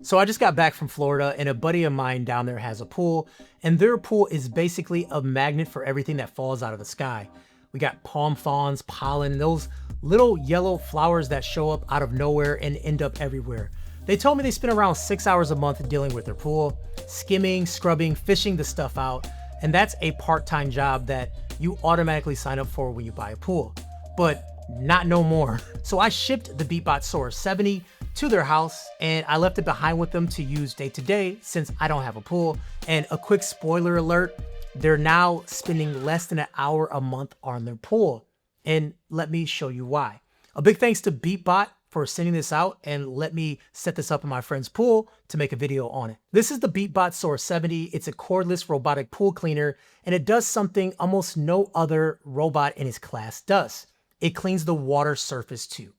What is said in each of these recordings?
So I just got back from Florida and a buddy of mine down there has a pool, and their pool is basically a magnet for everything that falls out of the sky. We got palm fronds, pollen, those little yellow flowers that show up out of nowhere and end up everywhere. They told me they spend around 6 hours a month dealing with their pool, skimming, scrubbing, fishing the stuff out, and that's a part-time job that you automatically sign up for when you buy a pool. But not no more. So I shipped the Beatbot Sora 70 to their house and I left it behind with them to use day to day since I don't have a pool. And a quick spoiler alert, they're now spending less than an hour a month on their pool. And let me show you why. A big thanks to Beatbot for sending this out and let me set this up in my friend's pool to make a video on it. This is the Beatbot Sora 70. It's a cordless robotic pool cleaner and it does something almost no other robot in its class does. It cleans the water surface too.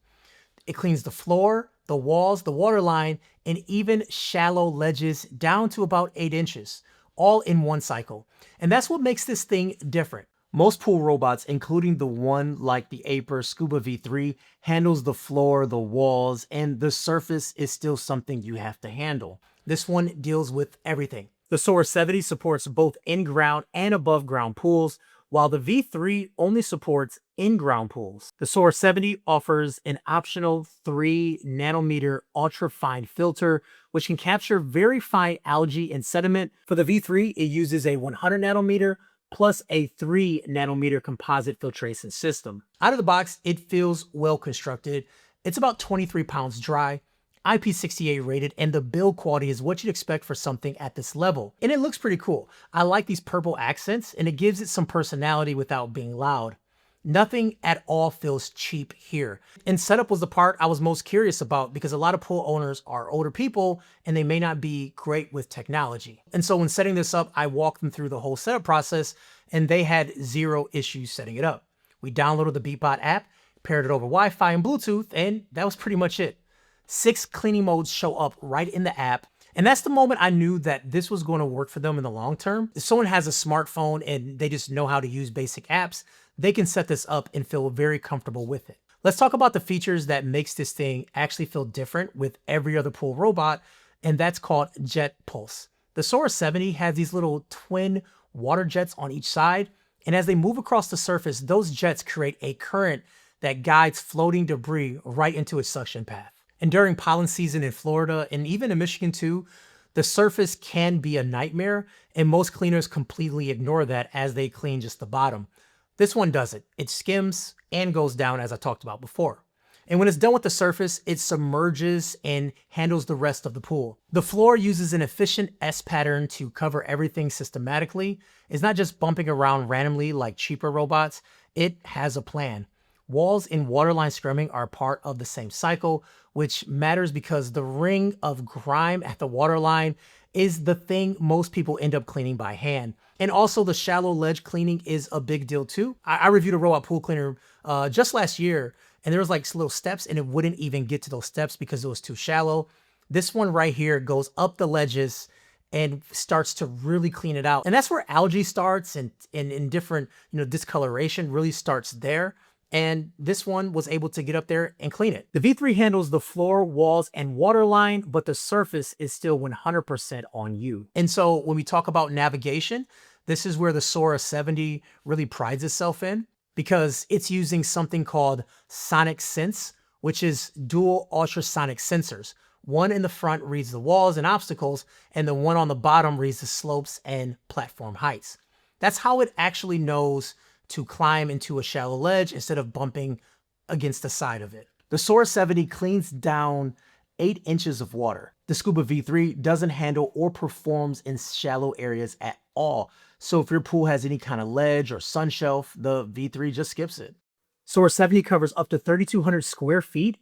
It cleans the floor, the walls, the water line, and even shallow ledges down to about 8 inches, all in one cycle. And that's what makes this thing different. Most pool robots, including the one like the Aiper Scuba V3, handles the floor, the walls, and the surface is still something you have to handle. This one deals with everything. The Sora 70 supports both in-ground and above-ground pools, while the V3 only supports in-ground pools. The Sora 70 offers an optional 3 nanometer ultra-fine filter, which can capture very fine algae and sediment. For the V3, it uses a 100 nanometer plus a 3 nanometer composite filtration system. Out of the box, it feels well constructed. It's about 23 pounds dry, IP68 rated, and the build quality is what you'd expect for something at this level. And it looks pretty cool. I like these purple accents and it gives it some personality without being loud. Nothing at all feels cheap here. And setup was the part I was most curious about because a lot of pool owners are older people and they may not be great with technology. And so when setting this up, I walked them through the whole setup process and they had zero issues setting it up. We downloaded the Beatbot app, paired it over Wi-Fi and Bluetooth, and that was pretty much it. 6 cleaning modes show up right in the app. And that's the moment I knew that this was going to work for them in the long term. If someone has a smartphone and they just know how to use basic apps, they can set this up and feel very comfortable with it. Let's talk about the features that makes this thing actually feel different with every other pool robot, and that's called JetPulse. The Sora 70 has these little twin water jets on each side, and as they move across the surface, those jets create a current that guides floating debris right into its suction path. And during pollen season in Florida and even in Michigan too, the surface can be a nightmare, and most cleaners completely ignore that as they clean just the bottom. This one doesn't. It skims and goes down as I talked about before. And when it's done with the surface, it submerges and handles the rest of the pool. The floor uses an efficient S pattern to cover everything systematically. It's not just bumping around randomly like cheaper robots. It has a plan. Walls and waterline scrubbing are part of the same cycle, which matters because the ring of grime at the waterline is the thing most people end up cleaning by hand. And also the shallow ledge cleaning is a big deal too. I reviewed a robot pool cleaner just last year, and there was like little steps and it wouldn't even get to those steps because it was too shallow. This one right here goes up the ledges and starts to really clean it out. And that's where algae starts and different, discoloration really starts there. And this one was able to get up there and clean it. The V3 handles the floor, walls, and water line, but the surface is still 100% on you. And so when we talk about navigation, this is where the Sora 70 really prides itself in because it's using something called SonicSense, which is dual ultrasonic sensors. One in the front reads the walls and obstacles, and the one on the bottom reads the slopes and platform heights. That's how it actually knows to climb into a shallow ledge instead of bumping against the side of it. The Sora 70 cleans down 8 inches of water. The Scuba V3 doesn't handle or performs in shallow areas at all. So if your pool has any kind of ledge or sun shelf, the V3 just skips it. Sora 70 covers up to 3,200 square feet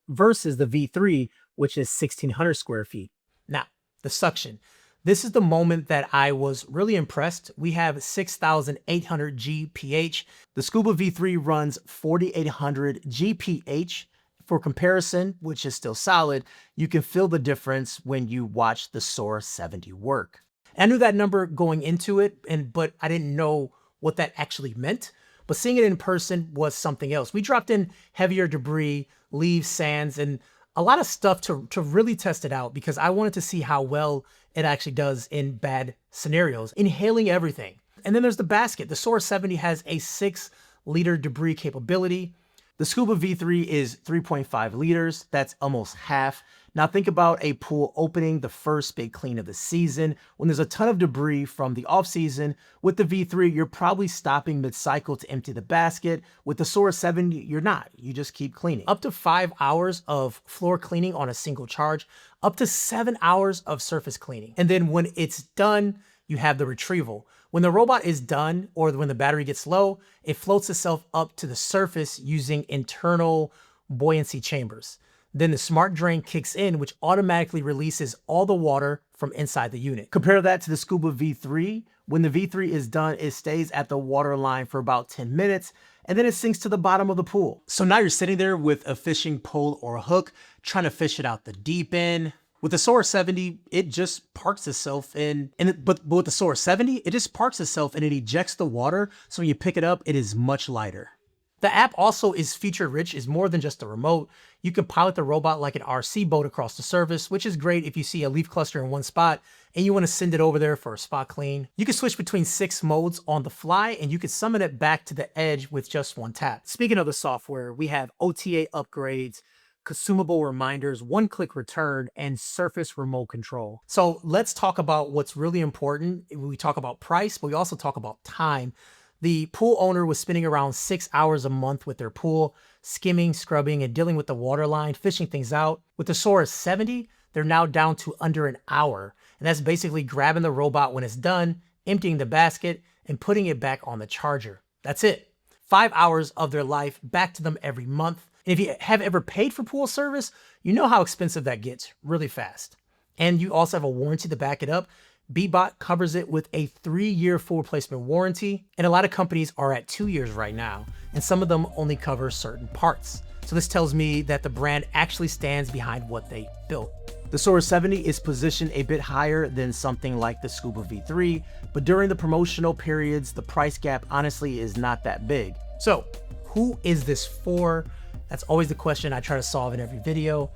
versus the V3, which is 1,600 square feet. Now, the suction. This is the moment that I was really impressed. We have 6,800 GPH. The Scuba V3 runs 4,800 GPH. For comparison, which is still solid, you can feel the difference when you watch the Sora 70 work. I knew that number going into it, but I didn't know what that actually meant. But seeing it in person was something else. We dropped in heavier debris, leaves, sands, and a lot of stuff to really test it out because I wanted to see how well it actually does in bad scenarios, inhaling everything. And then there's the basket. The Sora 70 has a 6-liter debris capability. The Scuba V3 is 3.5 liters. That's almost half. Now think about a pool opening the first big clean of the season when there's a ton of debris from the off season. With the V3, you're probably stopping mid-cycle to empty the basket. With the Sora 70, you're not. You just keep cleaning. Up to 5 hours of floor cleaning on a single charge, up to 7 hours of surface cleaning. And then when it's done, you have the retrieval. When the robot is done or when the battery gets low, it floats itself up to the surface using internal buoyancy chambers. Then the SmartDrain kicks in, which automatically releases all the water from inside the unit. Compare that to the Scuba V3. When the V3 is done, it stays at the waterline for about 10 minutes, and then it sinks to the bottom of the pool. So now you're sitting there with a fishing pole or a hook, trying to fish it out the deep end. With the Sora 70, it just parks itself but with the Sora 70, it just parks itself and it ejects the water. So when you pick it up, it is much lighter. The app also is feature rich, is more than just a remote. You can pilot the robot like an RC boat across the surface, which is great if you see a leaf cluster in one spot and you want to send it over there for a spot clean. You can switch between 6 modes on the fly and you can summon it back to the edge with just one tap. Speaking of the software, we have OTA upgrades, consumable reminders, one-click return, and surface remote control. So let's talk about what's really important. We talk about price, but we also talk about time. The pool owner was spending around 6 hours a month with their pool, skimming, scrubbing, and dealing with the water line, fishing things out. With the Sora 70, they're now down to under an hour. And that's basically grabbing the robot when it's done, emptying the basket, and putting it back on the charger. That's it. 5 hours of their life back to them every month. And if you have ever paid for pool service, you know how expensive that gets really fast. And you also have a warranty to back it up. Beatbot covers it with a 3-year full replacement warranty, and a lot of companies are at 2 years right now, and some of them only cover certain parts. So this tells me that the brand actually stands behind what they built. The Sora 70 is positioned a bit higher than something like the Scuba V3, but during the promotional periods, the price gap honestly is not that big. So who is this for? That's always the question I try to solve in every video.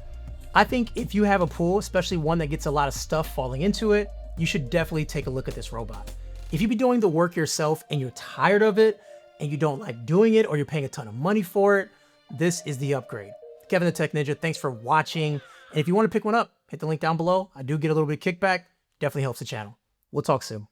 I think if you have a pool, especially one that gets a lot of stuff falling into it, you should definitely take a look at this robot. If you be doing the work yourself and you're tired of it and you don't like doing it or you're paying a ton of money for it, this is the upgrade. Kevin the Tech Ninja, thanks for watching. And if you want to pick one up, hit the link down below. I do get a little bit of kickback. Definitely helps the channel. We'll talk soon.